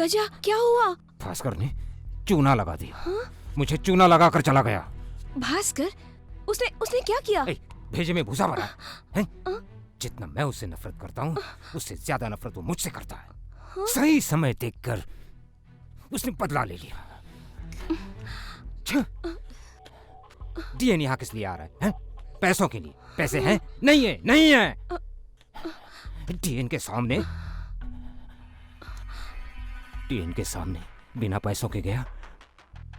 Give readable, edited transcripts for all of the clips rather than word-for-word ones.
गजा, क्या हुआ? भास्कर ने चूना लगा दिया। हाँ? मुझे चूना लगा कर चला गया। भास्कर? उसने क्या किया? भेजे में भूसा भरा है? जितना मैं उससे नफरत करता हूँ उससे ज्यादा नफरत वो मुझसे करता है। हाँ? सही समय देखकर उसने बदला ले लिया। डीएन यहाँ किस लिए आ रहा है? पैसों के लिए। पैसे हैं? नहीं है, नहीं है। डीएन के सामने बिना पैसों के गया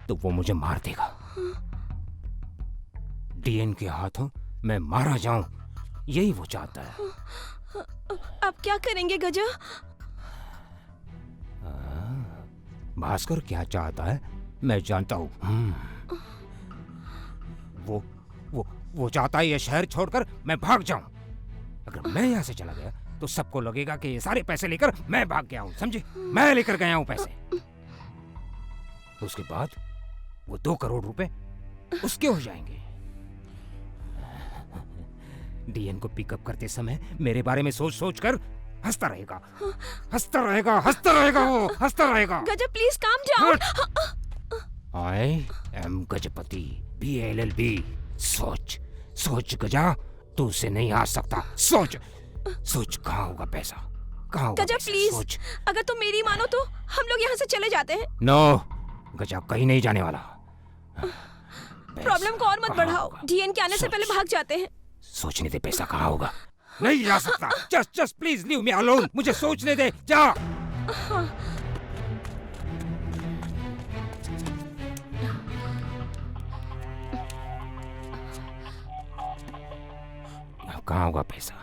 तो वो मुझे मार देगा। डीएन के हाथों मैं मारा जाऊं, यही वो चाहता है। अब क्या करेंगे गजा? भास्कर क्या चाहता है मैं जानता हूं। वो चाहता है ये शहर छोड़कर मैं भाग जाऊं। अगर मैं यहाँ से चला गया तो सबको लगेगा कि ये सारे पैसे लेकर मैं भाग गया हूं, समझे? मैं लेकर गया हूं पैसे। उसके बाद वो 2 करोड़ रुपए उसके हो जाएंगे। डीएन को पिकअप करते समय मेरे बारे में सोच कर हंसता रहेगा वो। Gaja please calm down. I am Gajapati BLLB। सोच गजा, तू उसे नहीं आ सकता। सोच कहाँ होगा पैसा, कहाँ होगा गजा पैसा? प्लीज, सोच। अगर तुम मेरी मानो तो हम लोग यहाँ से चले जाते हैं। नो गजा, कहीं नहीं जाने वाला। प्रॉब्लम को और मत बढ़ाओ। डीएन के आने से पहले भाग जाते हैं। सोचने दे पैसा कहाँ होगा। नहीं जा सकता। Just please leave me alone. मुझे सोचने दे। जा। कहाँ होगा पैसा?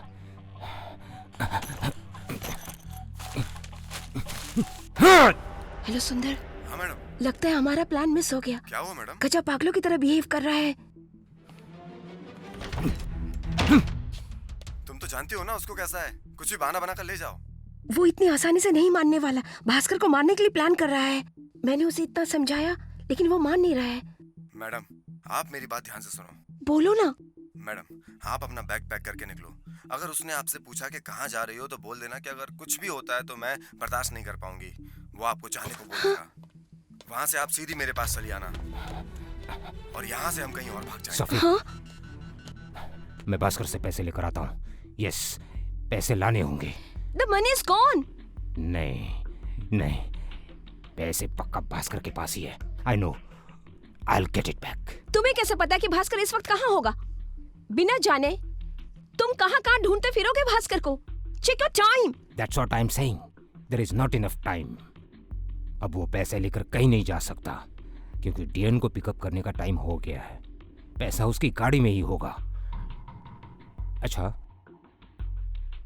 हेलो सुंदर। हाँ मैडम। लगता है हमारा प्लान मिस हो गया। क्या हुआ मैडम? गजा पागलों की तरह बिहेव कर रहा है। तुम तो जानती हो ना उसको कैसा है। कुछ भी बहाना बनाकर ले जाओ। वो इतनी आसानी से नहीं मानने वाला। भास्कर को मारने के लिए प्लान कर रहा है। मैंने उसे इतना समझाया लेकिन वो मान नहीं रहा है। मैडम आप मेरी बात ध्यान से सुनो। बोलो ना। मैडम आप अपना बैग पैक करके निकलो। अगर उसने आपसे पूछा कि कहाँ जा रही हो तो बोल देना कि अगर कुछ भी होता है तो मैं बर्दाश्त नहीं कर पाऊंगी। वो आपको जाने को बोलेगा। वहाँ से आप सीधी मेरे पास चली आना और यहाँ से हम कहीं और भाग जाएंगे। हाँ? मैं भास्कर से पैसे लेकर आता हूँ। यस, पैसे लाने होंगे। The money is gone. नहीं, पैसे पक्का भास्कर के पास ही है। I know, I'll get it back. तुम्हें कैसे पता कि भास्कर इस वक्त कहाँ होगा? बिना जाने तुम कहाँ ढूंढते फिरोगे भास्कर को? Check your time. That's what I'm saying. There is not enough time. अब वो पैसे लेकर कहीं नहीं जा सकता क्योंकि डीएन को पिकअप करने का टाइम हो गया है। पैसा उसकी गाड़ी में ही होगा। अच्छा,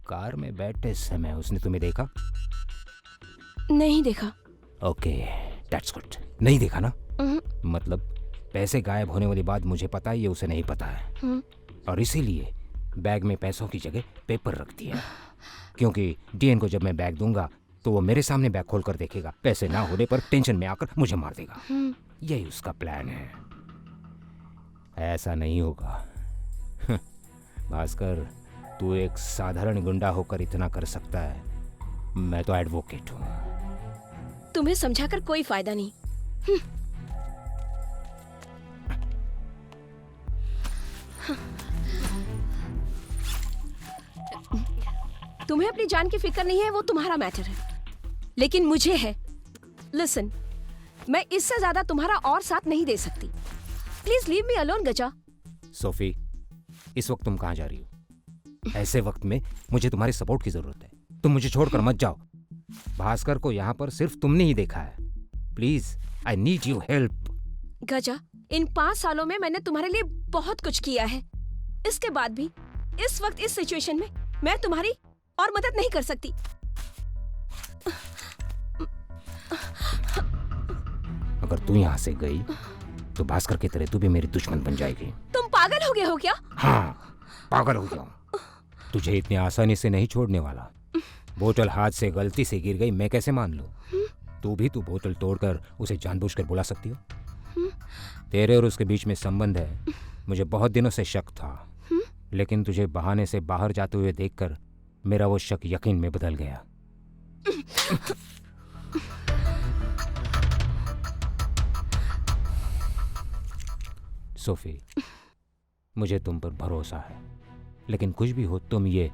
कार में बैठते समय उसने तुम्हें देखा? नहीं देखा। Okay, that's good. नहीं देखा ना? मतलब पैसे गायब होने वाली बात मुझे पता है, ये उसे नहीं पता है। और इसीलिए बैग में पैसों की जगह पेपर रख दिया, क्योंकि डीएन को जब मैं बैग दूंगा तो वो मेरे सामने बैग खोल कर देखेगा। पैसे ना होने पर टेंशन में आकर मुझे मार देगा। यही उसका प्लान है। ऐसा नहीं होगा। भास्कर, तू एक साधारण गुंडा होकर इतना कर सकता है, मैं तो एडवोकेट हूँ। तुम्हें समझाकर कोई फायदा नहीं। तुम्हें अपनी जान की फिक्र नहीं है, वो तुम्हारा मैटर है, लेकिन मुझे है। लिसन, मैं इससे ज्यादा तुम्हारा और साथ नहीं दे सकती। प्लीज लीव मी अलोन गजा। सोफी, इस वक्त तुम कहाँ जा रही हो? ऐसे वक्त में मुझे तुम्हारी सपोर्ट की जरूरत है। तुम मुझे छोड़कर मत जाओ। भास्कर को यहाँ पर सिर्फ तुमने ही देखा है। Please, I need you help. Gaja, इन 5 सालों में मैंने तुम्हारे लिए बहुत कुछ किया है। इसके बाद भी इस वक्त इस सिचुएशन में मैं तुम्हारी और मदद नहीं कर सकती। अगर तू यहाँ से गई तो भास्कर की तरह तू भी मेरी दुश्मन बन जाएगी। तुम पागल हो गए हो क्या? हाँ, पागल हो गया हूँ। तुझे इतनी आसानी से नहीं छोड़ने वाला। बोतल हाथ से गलती से गिर गई, मैं कैसे मान लूं? तू बोतल तोड़कर उसे जानबूझकर बुला सकती हो? तेरे और उसके बीच में संबंध है, मुझे बहुत दिनों से शक था, लेकिन तुझे बहाने से बाहर जाते हुए देखकर मेरा वो शक यकीन में बदल गया। सोफी, मुझे तुम पर भरोसा है, लेकिन कुछ भी हो तुम ये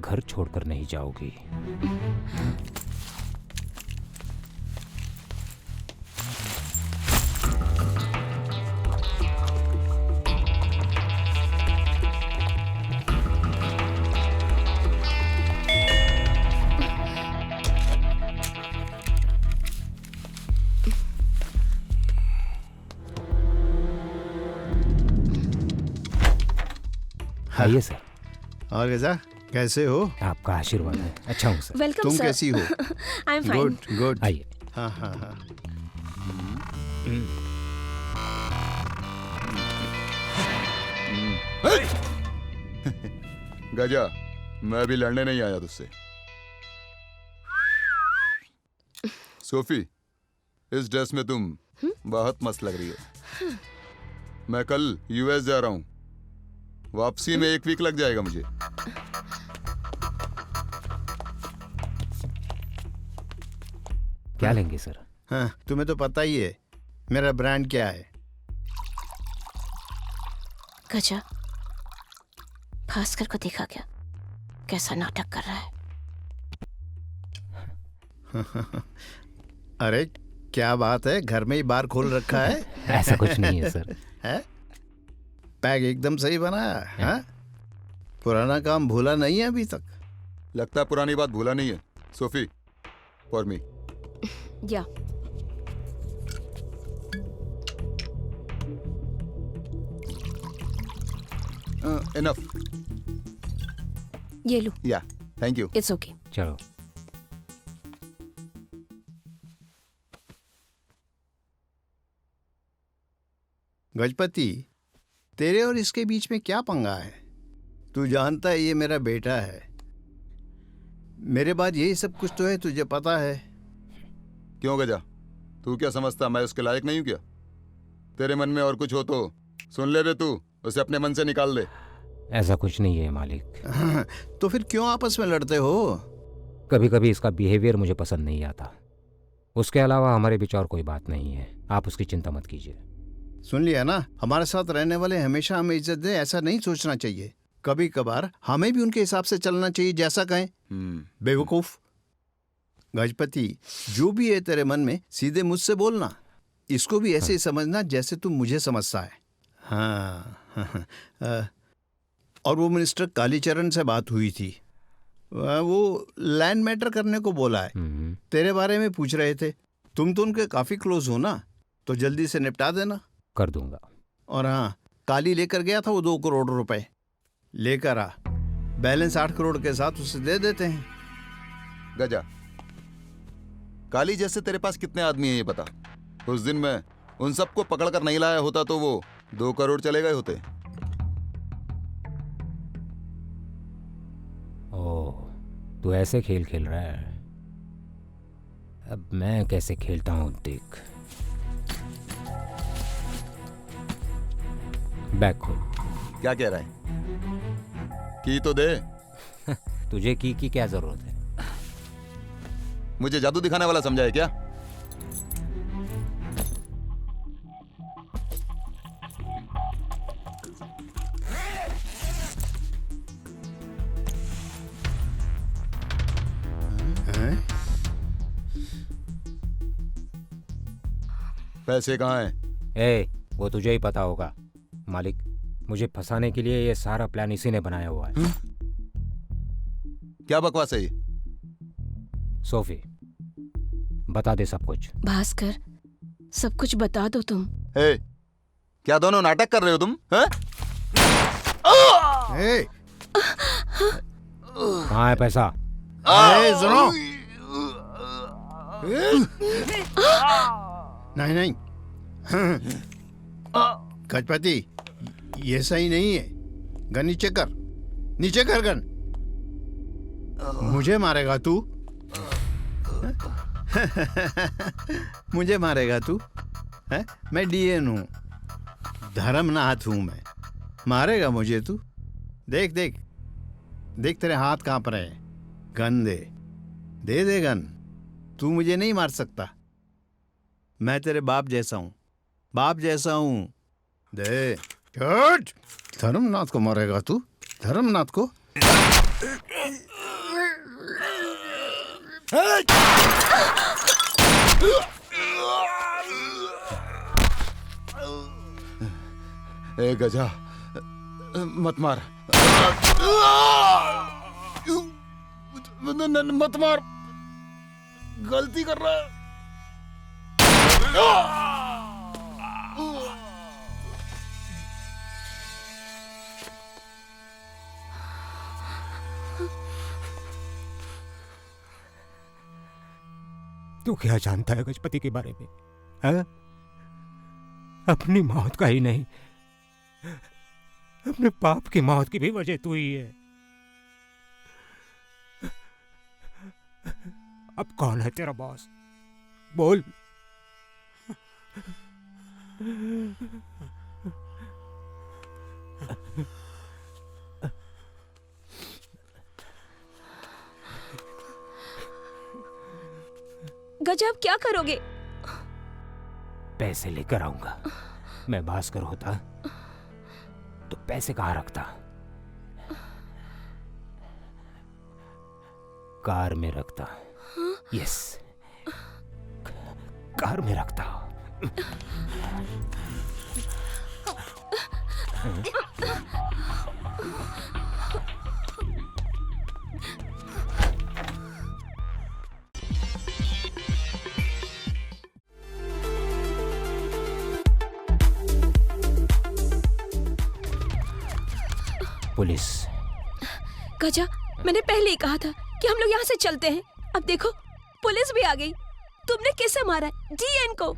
घर छोड़कर नहीं जाओगी। आइए सर। और गजा कैसे हो? आपका आशीर्वाद है। अच्छा हूँ सर। वेलकम तुम सर। कैसी हो? I am fine. Good good. आइए। हाँ हाँ हाँ। गजा, मैं अभी लड़ने नहीं आया तुझसे। सोफी, इस ड्रेस में तुम बहुत मस्त लग रही हो। मैं कल यूएस जा रहा हूँ, वापसी में 1 वीक लग जाएगा मुझे। क्या लेंगे सर? हाँ, तुम्हें तो पता ही है मेरा ब्रांड क्या है। गजा, भास्कर को देखा क्या? कैसा नाटक कर रहा है। अरे क्या बात है, घर में ही बार खोल रखा है। ऐसा कुछ नहीं है सर। है? पैक एकदम सही बना है। हाँ? पुराना काम भूला नहीं है अभी तक। लगता है पुरानी बात भूला नहीं है। Sophie, for me. या इनफ। ये लो। या, थैंक यू। It's okay. चलो। गजपति, तेरे और इसके बीच में क्या पंगा है? तू जानता है ये मेरा बेटा है। मेरे बाद यही सब कुछ तो है, तुझे पता है। क्यों गजा, तू क्या समझता मैं उसके लायक नहीं हूँ क्या? तेरे मन में और कुछ हो तो सुन ले बे, तू उसे अपने मन से निकाल दे। ऐसा कुछ नहीं है मालिक। तो फिर क्यों आपस में लड़ते हो? कभी कभी इसका बिहेवियर मुझे पसंद नहीं आता। उसके अलावा हमारे बीच और कोई बात नहीं है। आप उसकी चिंता मत कीजिए। सुन लिया ना, हमारे साथ रहने वाले हमेशा हमें इज्जत दे, ऐसा नहीं सोचना चाहिए। कभी कभार हमें भी उनके हिसाब से चलना चाहिए, जैसा कहें। बेवकूफ। गजपति, जो भी है तेरे मन में सीधे मुझसे बोलना। इसको भी ऐसे ही समझना जैसे तू मुझे समझता है। हाँ। और वो मिनिस्टर कालीचरण से बात हुई थी। वो लैंड मैटर करने को बोला है। तेरे बारे में पूछ रहे थे। तुम तो उनके काफी क्लोज हो ना, तो जल्दी से निपटा देना। कर दूंगा। और हाँ, काली लेकर गया था वो 2 करोड़ रुपए। लेकर आ, बैलेंस 8 करोड़ के साथ उसे दे देते हैं। गजा, काली जैसे तेरे पास कितने आदमी हैं ये बता। उस दिन मैं उन सबको पकड़कर नहीं लाया होता तो वो 2 करोड़ चले गए होते। ओह, तू ऐसे खेल खेल रहा है। अब मैं कैसे खेलता हूँ देख। बैग खोल। क्या कह रहा है? की तो दे। तुझे की क्या जरूरत है? मुझे जादू दिखाने वाला समझा है क्या? हैं? पैसे कहाँ हैं? ए, वो तुझे ही पता होगा मालिक। मुझे फंसाने के लिए ये सारा प्लान इसी ने बनाया हुआ है। क्या बकवास है ये? सोफी, बता दे सब कुछ। भास्कर, सब कुछ बता दो तुम। हे, क्या दोनों नाटक कर रहे हो तुम? हैं? ए, कहाँ है पैसा? ए, सुनो। नहीं नहीं, गजपति, ये सही नहीं है। गन नीचे कर, नीचे कर गन। मुझे मारेगा तू? मुझे मारेगा तू? है? मैं डीएन हूँ, धर्मनाथ हूँ मैं। मारेगा मुझे तू? देख देख देख, तेरे हाथ कांप रहे हैं। गन दे, दे दे गन। तू मुझे नहीं मार सकता। मैं तेरे बाप जैसा हूँ, बाप जैसा हूँ। दे। हट! धर्मनाथ को मारेगा तू? धर्मनाथ को? ए गजा, मत मार। मत मार, गलती कर रहा है। तू क्या जानता है गजपति के बारे में? है? अपनी मौत का ही नहीं, अपने बाप की मौत की भी वजह तू ही है। अब कौन है तेरा बॉस? बोल। गजब, क्या करोगे? पैसे लेकर आऊंगा। मैं भास्कर होता तो पैसे कहाँ रखता? कार में रखता। यस, कार में रखता। पुलिस। गजा, मैंने पहले ही कहा था कि हम लोग यहाँ से चलते हैं। अब देखो, पुलिस भी आ गई। तुमने किसे मारा है? डीएन को।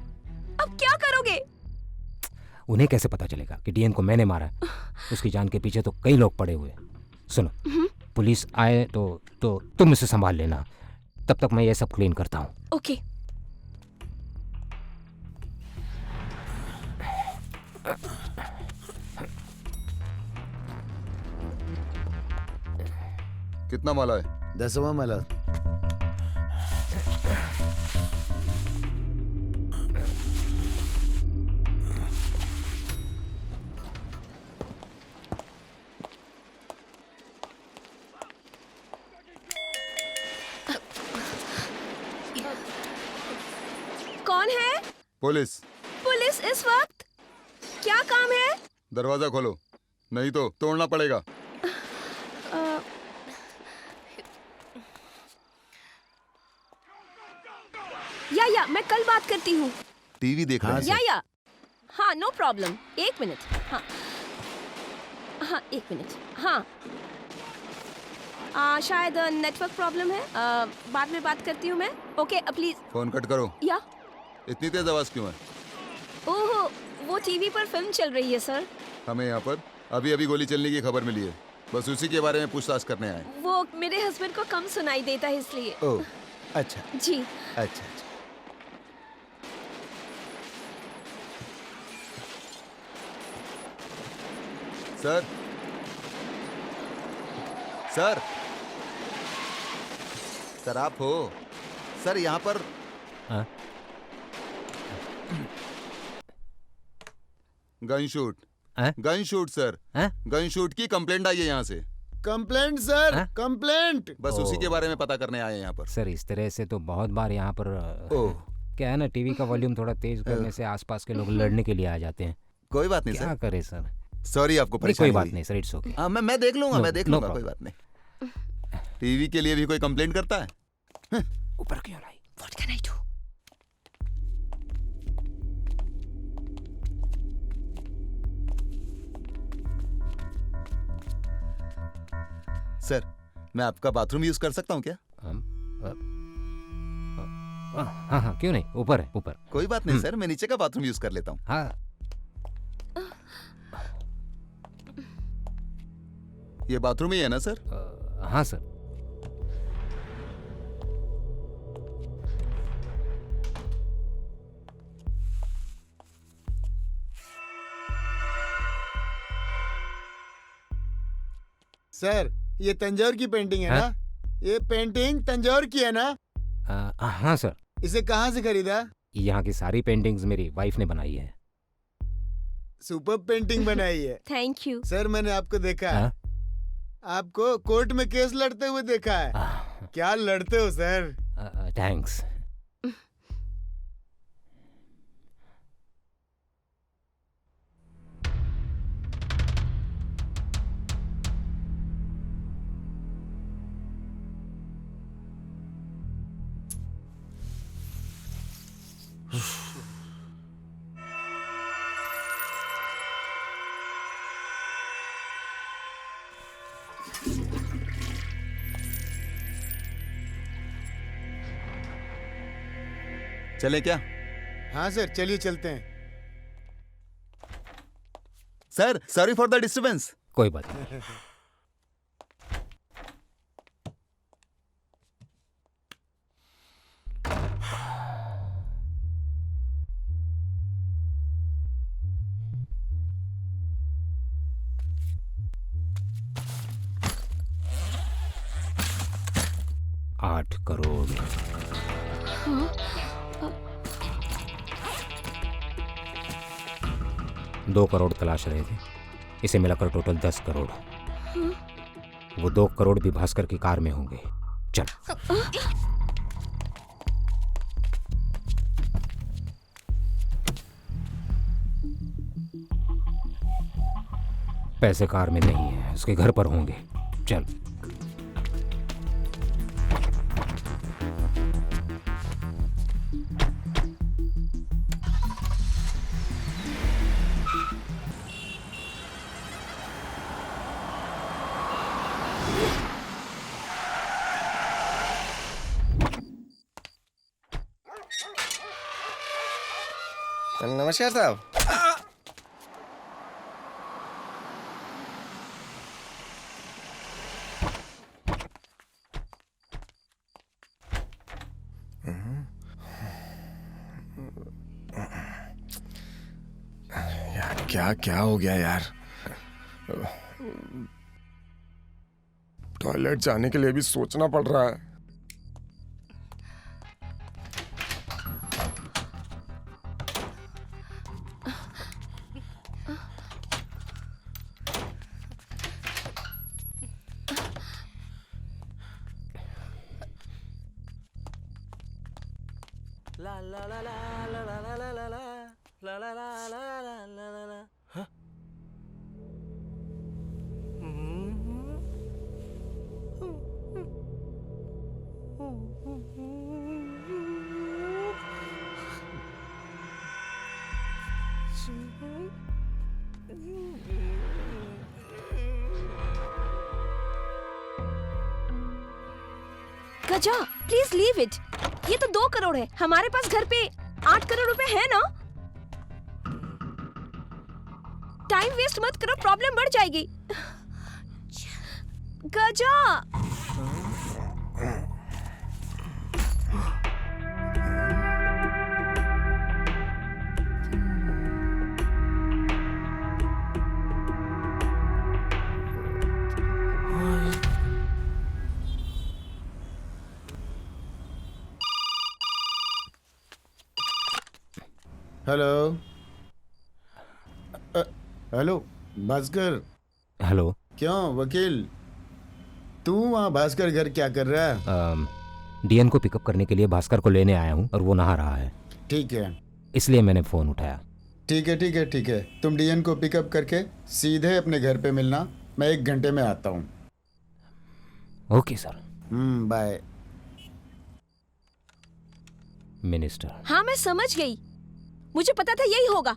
अब क्या करोगे? उन्हें कैसे पता चलेगा कि डीएन को मैंने मारा है? उसकी जान के पीछे तो कई लोग पड़े हुए हैं। सुनो, पुलिस आए तो तुम इसे संभाल लेना। तब तक मैं ये सब क्लीन करता हूँ। ओके। कितना माला है? 10वां माला। कौन है? पुलिस। पुलिस इस वक्त? क्या काम है? दरवाजा खोलो, नहीं तो तोड़ना पड़ेगा। या मैं कल बात करती हूँ। टीवी देख रहा है। या हाँ, नो प्रॉब्लम। 1 मिनट। हाँ हाँ, 1 मिनट। हाँ, शायद नेटवर्क प्रॉब्लम है। बाद में बात करती हूँ मैं। Okay, please. फोन कट करो। या इतनी तेज आवाज क्यों है? ओहो, वो टीवी पर फिल्म चल रही है सर। हमें यहाँ पर अभी अभी गोली चलने की खबर मिली है, बस उसी के बारे में पूछताछ करने आए। वो मेरे हस्बैंड को कम सुनाई देता है इसलिए। ओह, अच्छा जी। अच्छा अच्छा। सर, सर, सर आप हो? सर यहाँ पर हाँ? Gun shoot. हाँ? Gun shoot sir. हाँ? गन शूट की कंप्लेंट आई है यहाँ से। कंप्लेंट सर, हाँ? कंप्लेंट। बस उसी के बारे में पता करने आए हैं यहाँ पर। सर, इस तरह से तो बहुत बार यहाँ पर ओह, क्या है ना, टीवी का वॉल्यूम थोड़ा तेज करने से आसपास के लोग लड़ने के लिए आ जाते हैं। कोई बात नहीं क्या सर। करे सर? सॉरी आपको नहीं, परेशानी कोई बात हुई। नहीं सर, इट्स ओके। हाँ, मैं देख लूंगा, No, मैं देख no लूंगा, problem. कोई बात नहीं। टीवी के लिए भी कोई कंप्लेंट करता है? ऊपर क्यों लाई? What can I do? Sir, मैं आपका बाथरूम यूज कर सकता हूँ क्या? हाँ हाँ, क्यों नहीं, ऊपर है, ऊपर। कोई बात नहीं सर, मैं नीचे का बाथरूम यूज कर लेता हूँ। हाँ ये बाथरूम ही है ना सर? हाँ सर। सर ये तंजौर की पेंटिंग है हाँ? ना? ये पेंटिंग तंजौर की है ना? हाँ सर, इसे कहाँ से खरीदा? यहाँ की सारी पेंटिंग्स मेरी वाइफ ने बनाई है। सुपर पेंटिंग बनाई है। Thank you. सर मैंने आपको देखा है। हाँ? आपको कोर्ट में केस लड़ते हुए देखा है। क्या लड़ते हो सर? थैंक्स। चले क्या? हाँ सर चलिए चलते हैं। Sir sorry for the disturbance. कोई बात नहीं। आठ करोड़। 2 करोड़ तलाश रहे थे, इसे मिलाकर टोटल 10 करोड़। वो 2 करोड़ भी भास्कर की कार में होंगे। चल। पैसे कार में नहीं है, उसके घर पर होंगे। चल। नमस्कार साहब। यार क्या क्या हो गया यार? टॉयलेट जाने के लिए भी सोचना पड़ रहा है। गजा, प्लीज लीव इट। ये तो 2 करोड़ है, हमारे पास घर पे 8 करोड़ रुपए है ना। टाइम वेस्ट मत करो, प्रॉब्लम बढ़ जाएगी। Gaja. Hello hello Bhaskar. Hello. क्यों वकील, तू वहाँ भास्कर घर क्या कर रहा है? डीएन को पिकअप करने के लिए भास्कर को लेने आया हूँ और वो नहा रहा है, ठीक है इसलिए मैंने फोन उठाया। ठीक है ठीक है ठीक है, तुम डीएन को पिकअप करके सीधे अपने घर पे मिलना, मैं 1 घंटे में आता हूँ। Okay sir. बाय। मिनिस्टर। हाँ मैं समझ गई, मुझे पता था यही होगा।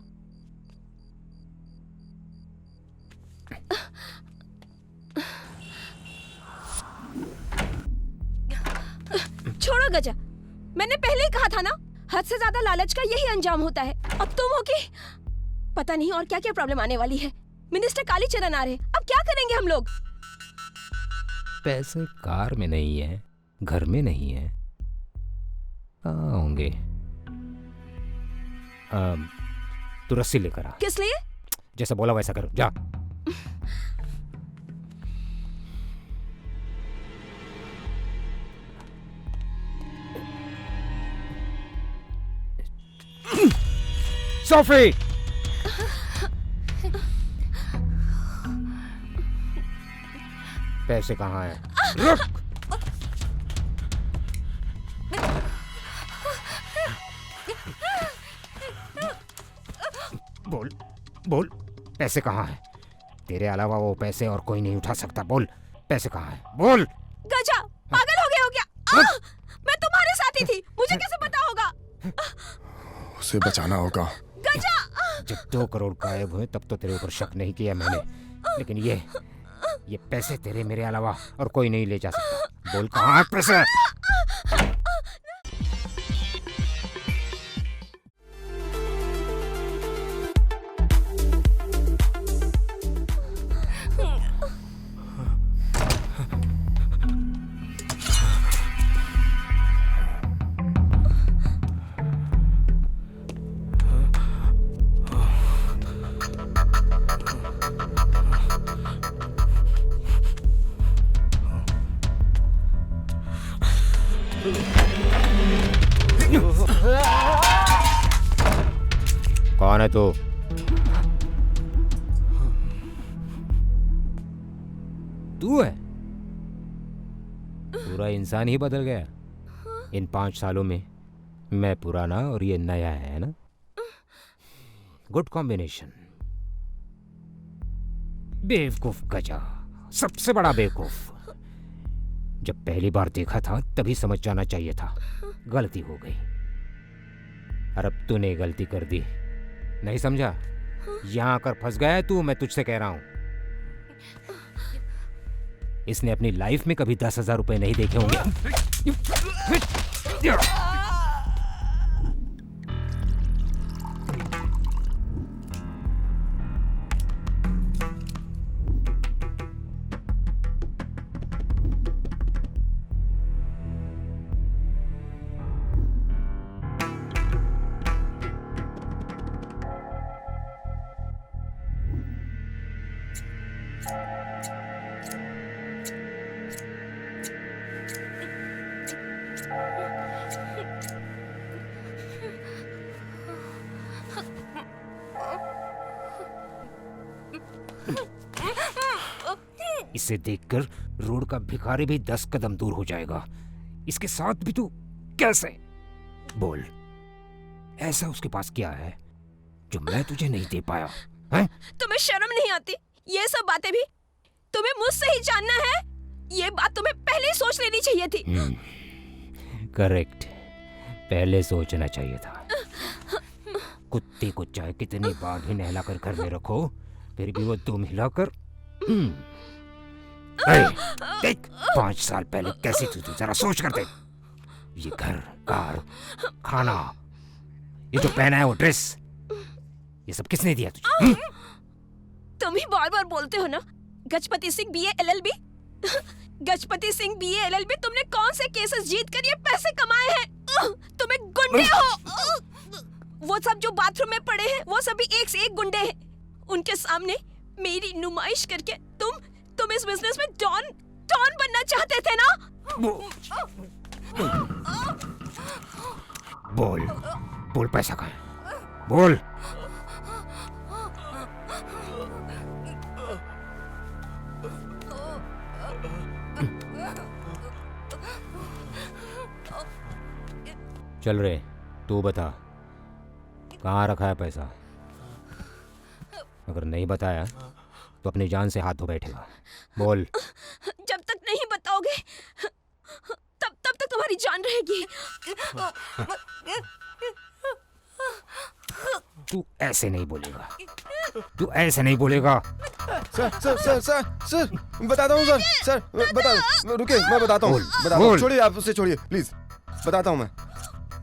छोड़ो गजा, मैंने पहले ही कहा था ना, हद से ज्यादा लालच का यही अंजाम होता है। अब तुम हो कि पता नहीं और क्या क्या प्रॉब्लम आने वाली है। मिनिस्टर कालीचरण आ रहे हैं, अब क्या करेंगे हम लोग? पैसे कार में नहीं है, घर में नहीं है, कहाँ होंगे? तू रस्सी लेकर आ। किस लिए? जैसा बोला वैसा करो, जा। सोफी, पैसे कहाँ हैं? रुक! बोल, बोल, पैसे कहाँ हैं? तेरे अलावा वो पैसे और कोई नहीं उठा सकता। बोल, पैसे कहाँ हैं? बोल। गजा, पागल हो गया हो क्या? मैं तुम्हारे साथ ही थी, मुझे कैसे पता होगा? उसे बचाना होगा। गजा! जब 2 करोड़ गायब हुए तब तो तेरे ऊपर शक नहीं किया मैंने, लेकिन ये पैसे तेरे मेरे अलावा और कोई नहीं ले जा सकता। बोल, कहाँ हैं पैसे? कौन है तू? तू है? पूरा इंसान ही बदल गया इन 5 सालों में। मैं पुराना और ये नया है ना? Good combination. बेवकूफ गजा, सबसे बड़ा बेवकूफ। जब पहली बार देखा था तभी समझ जाना चाहिए था, गलती हो गई। और अब तूने गलती कर दी, नहीं समझा? यहां आकर फंस गया है तू, मैं तुझसे कह रहा हूं। इसने अपनी लाइफ में कभी 10,000 रुपए नहीं देखे होंगे। इसे देखकर रोड का भिखारी भी 10 कदम दूर हो जाएगा। इसके साथ भी तू कैसे? बोल, ऐसा उसके पास क्या है जो मैं तुझे नहीं दे पाया? हैं? तुम्हें शर्म नहीं आती? ये सब बातें भी तुम्हें मुझसे ही जानना है? ये बात तुम्हें पहले ही सोच लेनी चाहिए थी। करेक्ट, पहले सोचना चाहिए था। कुत्ते को चाहे कितनी बार भी नहलाकर घर में रखो, फिर भी वो दुम हिलाकर देख 5 साल पहले कैसी थी तू, जरा सोच कर देख। ये घर, कार, खाना, ये जो पहना है वो ड्रेस, ये सब किसने दिया तुझे? तुम ही बार बार बोलते हो ना, Gajapati Singh BA LLB। Gajapati Singh BA LLB, तुमने कौन से केसेस जीत कर ये पैसे कमाए हैं? तुम्हें गुंडे हो। वो सब जो बाथरूम में पड़े हैं वो सभी एक से एक गुंडे हैं। उनके सामने मेरी नुमाइश करके तुम इस बिजनेस में डॉन बनना चाहते थे ना? बोल पैसा कहाँ है? बोल। चल रे, तू बता कहाँ रखा है पैसा? अगर नहीं बताया तो अपनी जान से हाथ धो बैठेगा। बोल। जब तक नहीं बताओगे तब तक तुम्हारी जान रहेगी। तू ऐसे नहीं बोलेगा, तू ऐसे नहीं बोलेगा। सर बताता हूँ सर बता, रुकिए मैं बताता हूँ। छोड़िए, आप उससे छोड़िए प्लीज, बताता हूँ मैं।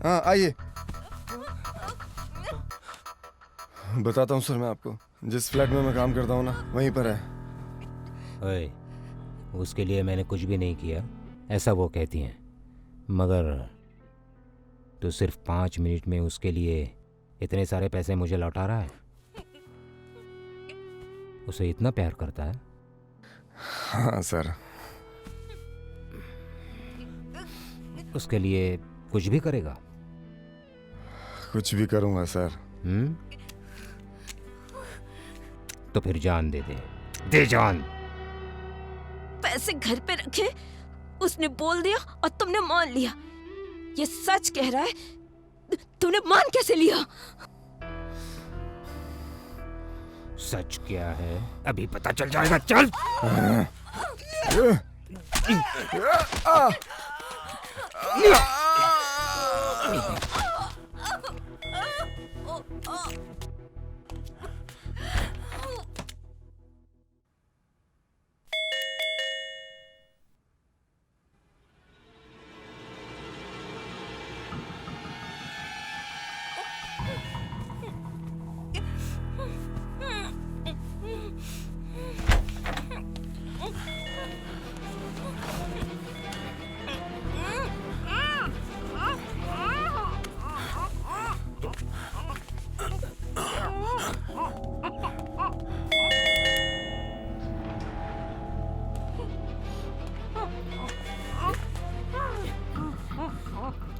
हाँ आइए, बताता हूँ सर मैं आपको। जिस फ्लैट में मैं काम करता हूँ ना, वहीं पर है। ओए, उसके लिए मैंने कुछ भी नहीं किया, ऐसा वो कहती हैं। मगर तू सिर्फ 5 मिनट में उसके लिए इतने सारे पैसे मुझे लौटा रहा है। उसे इतना प्यार करता है? हाँ सर। उसके लिए कुछ भी करेगा? कुछ भी करूँगा सर। तो फिर जान दे जान। पैसे घर पे रखे, उसने बोल दिया और तुमने मान लिया। ये सच कह रहा है, तुमने मान कैसे लिया? सच क्या है अभी पता चल जाएगा। चल।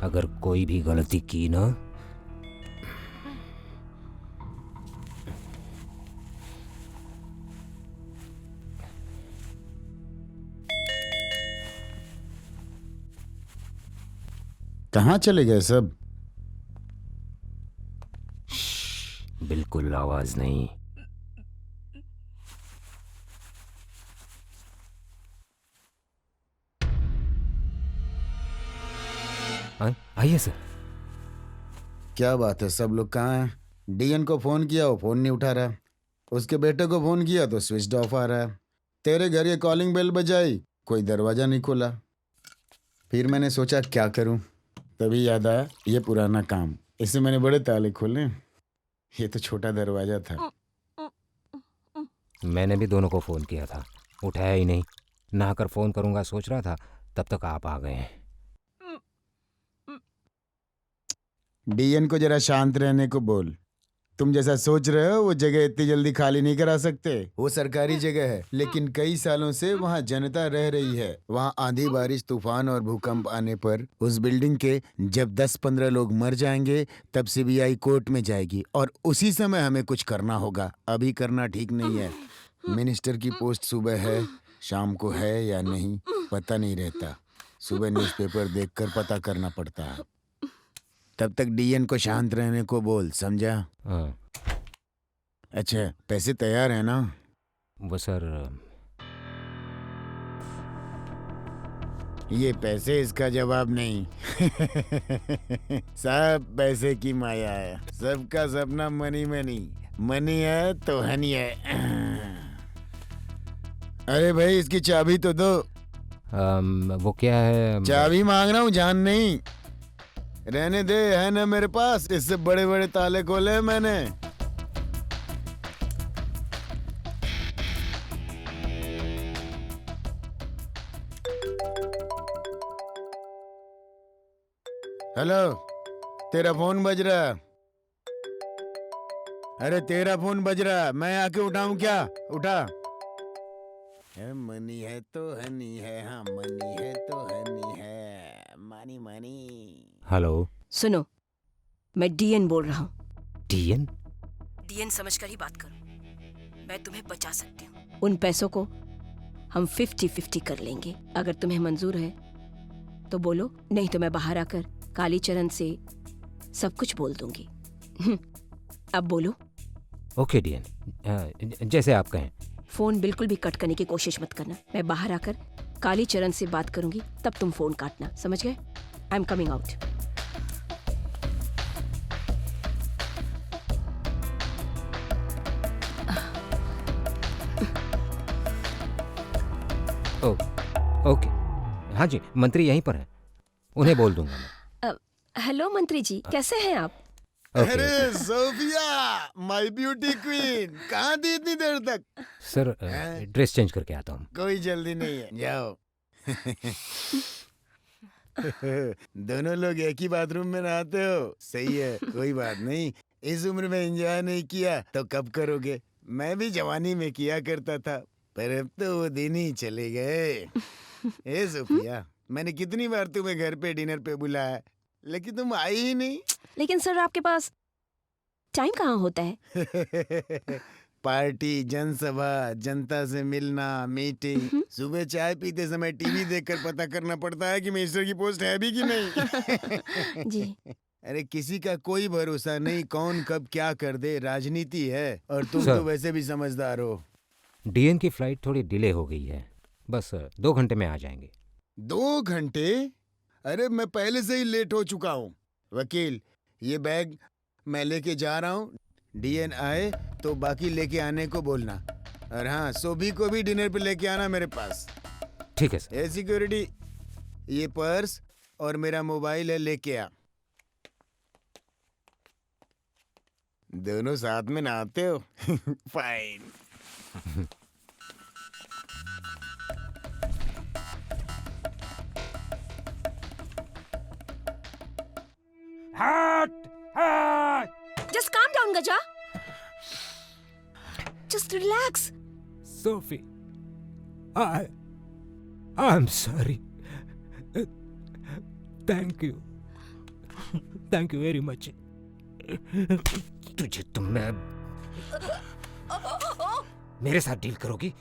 अगर कोई भी गलती की ना, कहाँ चले गए सब? बिल्कुल आवाज नहीं। आइए सर। क्या बात है, सब लोग कहाँ हैं? डीएन को फोन किया, वो फोन नहीं उठा रहा। उसके बेटे को फोन किया तो स्विच ऑफ आ रहा है। तेरे घर ये कॉलिंग बेल बजाई, कोई दरवाजा नहीं खोला। फिर मैंने सोचा क्या करूं, तभी याद आया ये पुराना काम, इससे मैंने बड़े ताले खोले। ये तो छोटा दरवाजा था। मैंने भी दोनों को फोन किया था, उठाया ही नहीं। नहाकर फोन करूंगा सोच रहा था, तब तक आप आ गए हैं। डीएन को जरा शांत रहने को बोल। तुम जैसा सोच रहे हो वो जगह इतनी जल्दी खाली नहीं करा सकते। वो सरकारी जगह है, लेकिन कई सालों से वहाँ जनता रह रही है। वहाँ आंधी बारिश तूफान और भूकंप आने पर उस बिल्डिंग के जब 10-15 लोग मर जाएंगे तब सीबीआई कोर्ट में जाएगी और उसी समय हमें कुछ करना होगा। अभी करना ठीक नहीं है। मिनिस्टर की पोस्ट सुबह है, शाम को है या नहीं पता नहीं रहता। सुबह न्यूज़पेपर देखकर पता करना पड़ता है। तब तक डीएन को शांत रहने को बोल, समझा? हाँ। अच्छा, पैसे तैयार है ना? वो सर, ये पैसे इसका जवाब नहीं। सब पैसे की माया है। सबका सपना मनी मनी, मनी है तो हनी है। अरे भाई इसकी चाबी तो दो। वो क्या है? चाबी मांग रहा हूँ, जान नहीं। रहने दे, है ना मेरे पास। इससे बड़े बड़े ताले खोले हैं मैंने। हेलो, तेरा फोन बज रहा। अरे तेरा फोन बज रहा, मैं आके उठाऊं क्या? उठा। है मनी है तो हनी है, हाँ मनी है तो हनी है, मनी मनी। हेलो। सुनो, मैं डीएन बोल रहा हूँ। डीएन? डीएन समझकर ही बात करो। मैं तुम्हें बचा सकती हूँ। उन पैसों को हम 50-50 कर लेंगे। अगर तुम्हें मंजूर है तो बोलो, नहीं तो मैं बाहर आकर कालीचरण से सब कुछ बोल दूंगी। अब बोलो। ओके डीएन, जैसे आप कहें। फोन बिल्कुल भी कट करने की कोशिश मत करना। मैं बाहर आकर कालीचरण से बात करूंगी, तब तुम फोन काटना, समझ गए? I am coming out. Okay. हाँ जी, मंत्री यहीं पर है, उन्हें बोल दूंगा मैं। हेलो मंत्री जी, कैसे हैं आप? अरे सोफिया, माय ब्यूटी क्वीन, कहाँ थी इतनी देर तक? सर, ड्रेस चेंज करके आता हूँ। कोई जल्दी नहीं है, जाओ। दोनों लोग एक ही बाथरूम में नहाते हो, सही है, कोई बात नहीं। इस उम्र में एंजॉय नहीं किया तो कब करोगे? मैं भी जवानी में किया करता था, पर अब तो वो दिन ही चले गए। ए सोफिया, मैंने कितनी बार तुम्हें घर पे डिनर पे बुलाया, लेकिन तुम आई ही नहीं। लेकिन सर आपके पास टाइम कहाँ होता है? पार्टी, जनसभा, जनता से मिलना, मीटिंग। सुबह चाय पीते समय टीवी देखकर पता करना पड़ता है कि मिनिस्टर की पोस्ट है भी कि नहीं। जी। अरे किसी का कोई भरोसा नहीं, कौन कब क्या कर दे, राजनीति है। और तुम सर। तो वैसे भी समझदार हो। डीएन की फ्लाइट थोड़ी डिले हो गई है, बस 2 घंटे में आ जाएंगे। 2 घंटे? अरे मैं पहले से ही लेट हो चुका हूँ। वकील, ये बैग मैं लेके जा रहा हूँ। डीएन आए तो बाकी लेके आने को बोलना। और हाँ, सोभी को भी डिनर पे लेके आना मेरे पास। ठीक है सर। ए सिक्योरिटी, ये पर्स और मेरा मोबाइल है, लेके आ। दोनों साथ में नहाते हो? फाइन। हट हट। Just calm down, Gaja. Just relax. Sophie, I'm sorry. Thank you. Thank you very much. तुझे तो मैं मेरे साथ डील करोगी?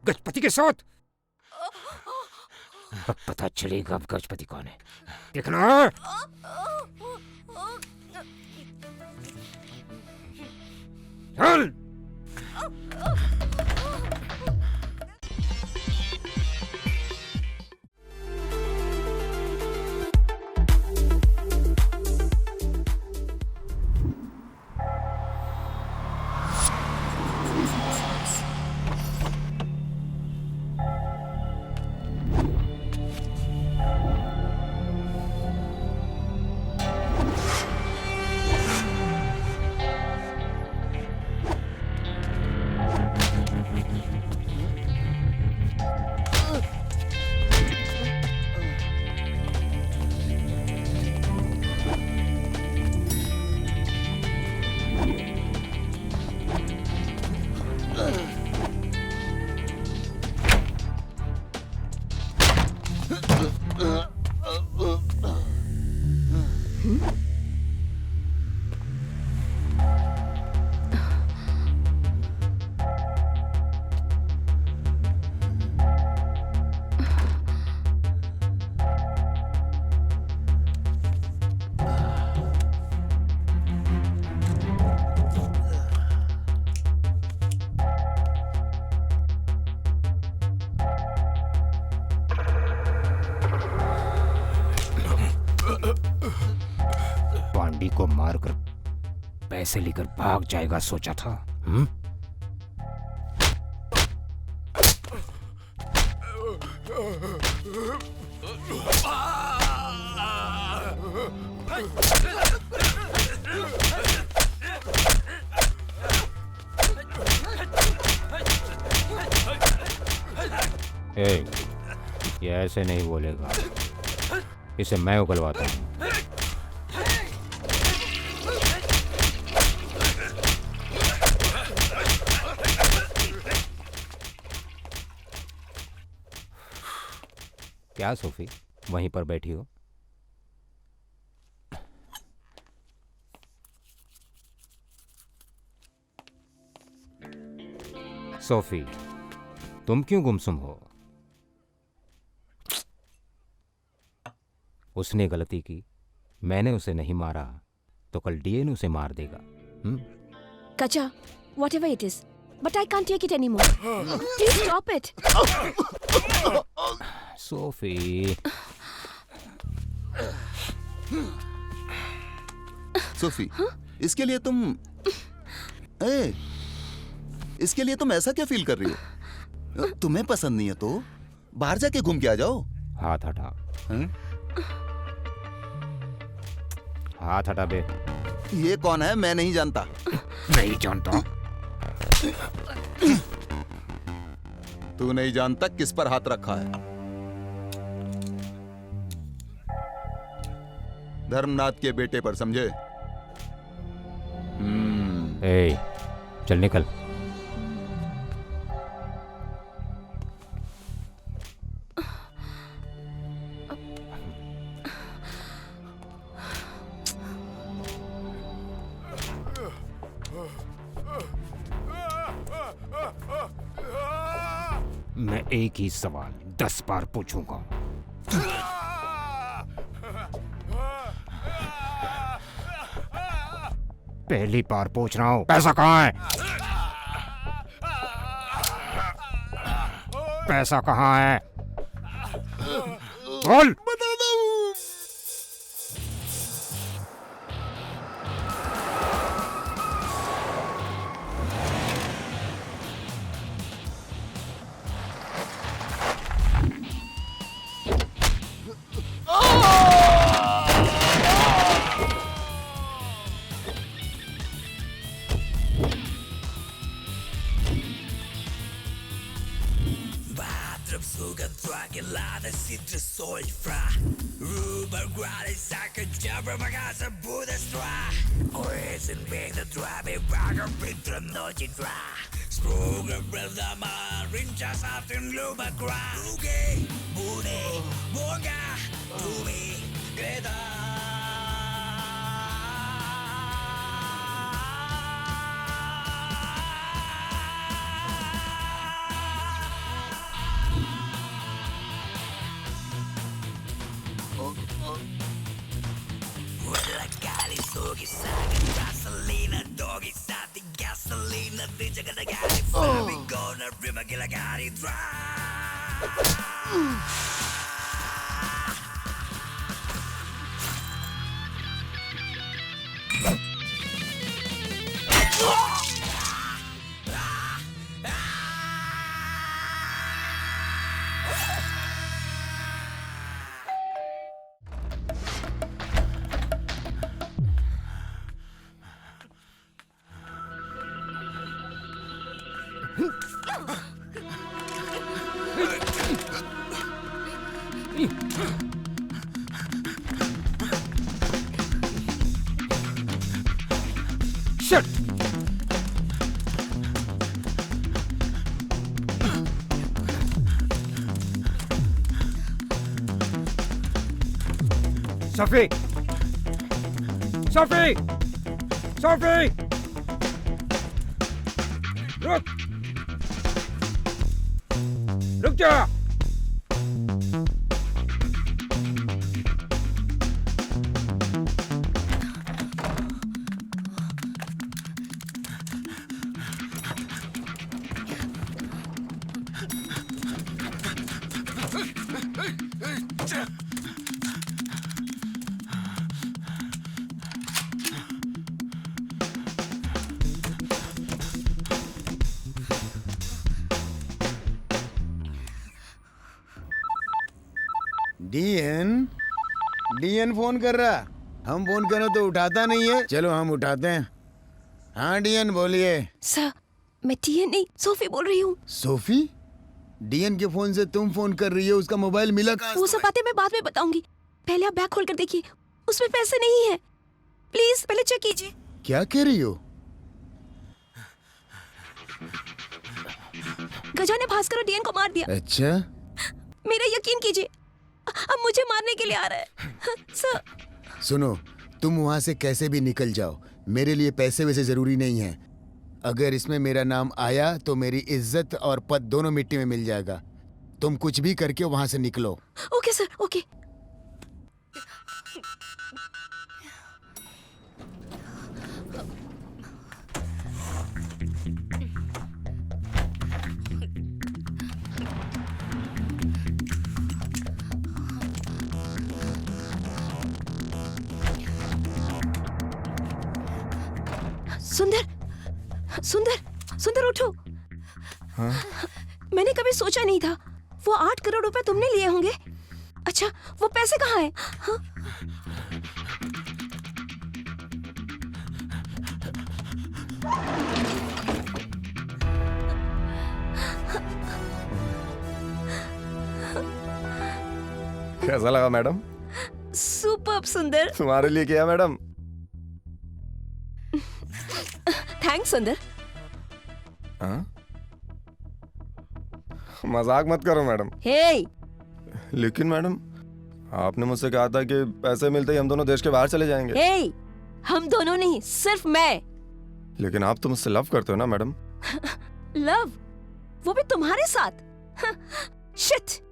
गजपति के साथ? अब पता चलेगा अब गजपति कौन है, देखना। चल। पांडी को मारकर पैसे लेकर भाग जाएगा सोचा था। ए, ये ऐसे नहीं बोलेगा, इसे मैं उगलवाता हूँ। क्या सोफी वहीं पर बैठी हो? सोफी, तुम क्यों गुमसुम हो? उसने गलती की, मैंने उसे नहीं मारा, तो कल डीएन उसे मार देगा। Gaja, whatever it is, but I can't take it anymore. Please stop it. Sophie, Sophie, इसके लिए तुम इसके लिए तुम ऐसा क्या फील कर रही हो? तुम्हें पसंद नहीं है तो बाहर जाके घूम के आ जाओ। हाथ हटा। हाथ हटा बे। ये कौन है? मैं नहीं जानता। नहीं जानता? तू नहीं जानता किस पर हाथ रखा है? धर्मनाथ के बेटे पर, समझे? ए, चल निकल। मैं एक ही सवाल 10 बार पूछूंगा। पहली बार पूछ रहा हूं, पैसा कहाँ है? पैसा कहाँ है? बोल। Shit! Sophie! Sophie! Sophie! रुक! रुक जा! डीएन फोन कर रहा। हम फोन करें तो उठाता नहीं है। चलो हम उठाते हैं। हाँ डीएन बोलिए। सर, मैं टीएन नहीं, सोफी बोल रही हूँ। सोफी? डीएन के फोन से तुम फोन कर रही हो, उसका मोबाइल मिला कहाँ? वो सब बातें मैं बाद में बताऊंगी, पहले आप बैग खोल कर देखिए, उसमें पैसे नहीं है। प्लीज पहले चेक कीजिए। क्या कह रही हो? गजा ने भास्कर और डीएन को मार दिया। अच्छा, मेरा यकीन कीजिए, अब मुझे मारने के लिए आ रहा है। सर सुनो, तुम वहां से कैसे भी निकल जाओ, मेरे लिए पैसे वैसे जरूरी नहीं है। अगर इसमें मेरा नाम आया तो मेरी इज्जत और पद दोनों मिट्टी में मिल जाएगा। तुम कुछ भी करके वहां से निकलो। Okay sir, okay. सुंदर, सुंदर, सुंदर उठो। हाँ? मैंने कभी सोचा नहीं था वो 8 करोड़ रुपए तुमने लिए होंगे। अच्छा, वो पैसे कहाँ हैं? हाँ? कैसा लगा मैडम? सुपर्ब सुंदर। तुम्हारे लिए किया मैडम। थैंक्स सुंदर। हाँ? मजाक मत करो मैडम। हे, लेकिन मैडम, आपने मुझसे कहा था कि पैसे मिलते ही हम दोनों देश के बाहर चले जाएंगे। हे, हम दोनों नहीं, सिर्फ मैं। लेकिन आप तो मुझसे लव करते हो ना मैडम? लव? वो भी तुम्हारे साथ? शिट!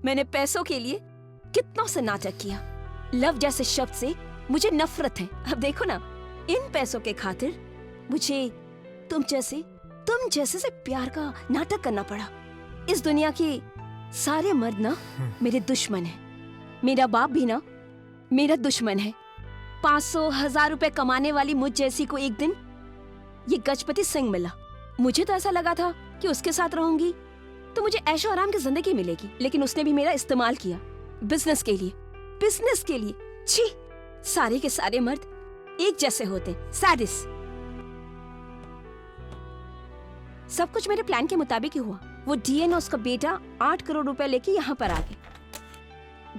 मैंने पैसों के लिए कितनों से नाटक किया। लव जैसे शब्द से मुझे नफरत है। अब देखो ना, इन पैसों के खातिर मुझे तुम जैसे से प्यार का नाटक करना पड़ा। इस दुनिया के सारे मर्द ना मेरे दुश्मन हैं। मेरा बाप भी ना मेरा दुश्मन है। 500,000 रुपए कमाने वाली मुझ जैसी को एक दिन ये गजपति सिंह मिला। मुझे तो ऐसा लगा था कि उसके साथ रहूंगी तो मुझे ऐशो आराम की जिंदगी मिलेगी, लेकिन उसने भी मेरा इस्तेमाल किया बिजनेस के लिए। छी! सारे के सारे मर्द एक जैसे होते। सैडिस्ट। सब कुछ मेरे प्लान के मुताबिक ही हुआ। वो डीएन और उसका बेटा 8 करोड़ रुपए लेके यहाँ पर आ गए।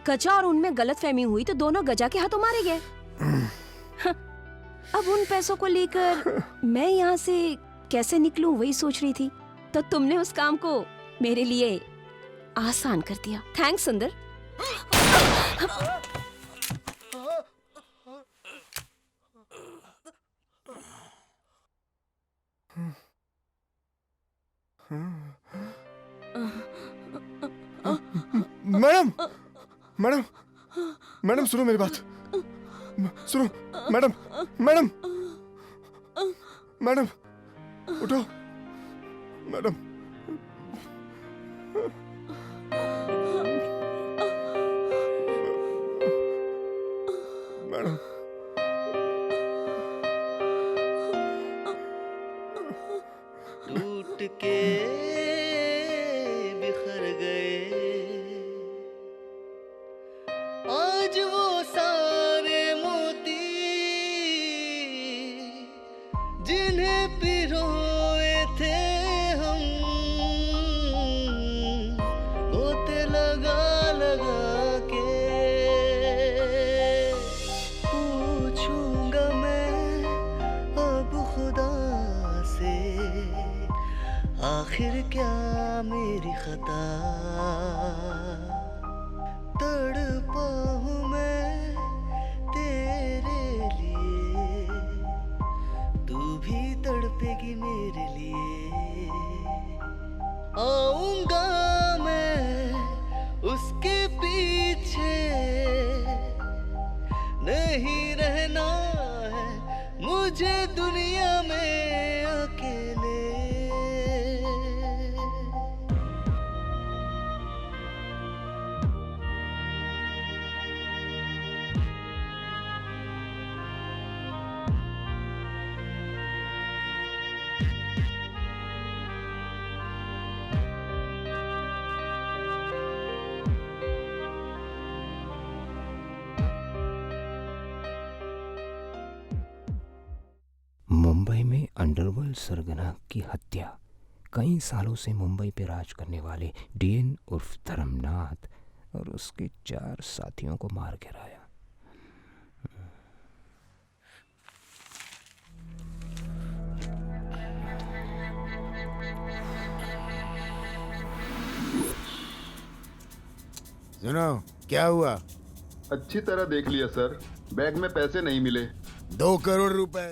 गजा और उनमें गलतफहमी हुई तो दोनों गजा के हाथों मारे गए। अब उन पैसों को लेकर मैं यहाँ से कैसे निकलूं वही सोच रही थी, तो तुमने उस काम को मेरे लिए आसान कर दिया। थैंक्स सुंदर। मैडम सुनो मेरी बात। सुनो मैडम उठो मैडम। टूट के बिखर गए आज वो सारे मोती जिन्हें पिरोए थे हम, गोते लगा के। पूछूंगा मैं अब खुदा से, आखिर क्या मेरी खता। तड़पा हूँ मैं तेरे लिए, तू भी तड़पेगी मेरे लिए। आऊंगा मैं उसके पीछे, नहीं रहना है मुझे दुनिया में अकेले। मुंबई में अंडरवर्ल्ड सरगना की हत्या। कई सालों से मुंबई पे राज करने वाले डीएन उर्फ धर्मनाथ और उसके 4 साथियों को मार गिराया। सुनो क्या हुआ? अच्छी तरह देख लिया सर, बैग में पैसे नहीं मिले। 2 करोड़ रुपए।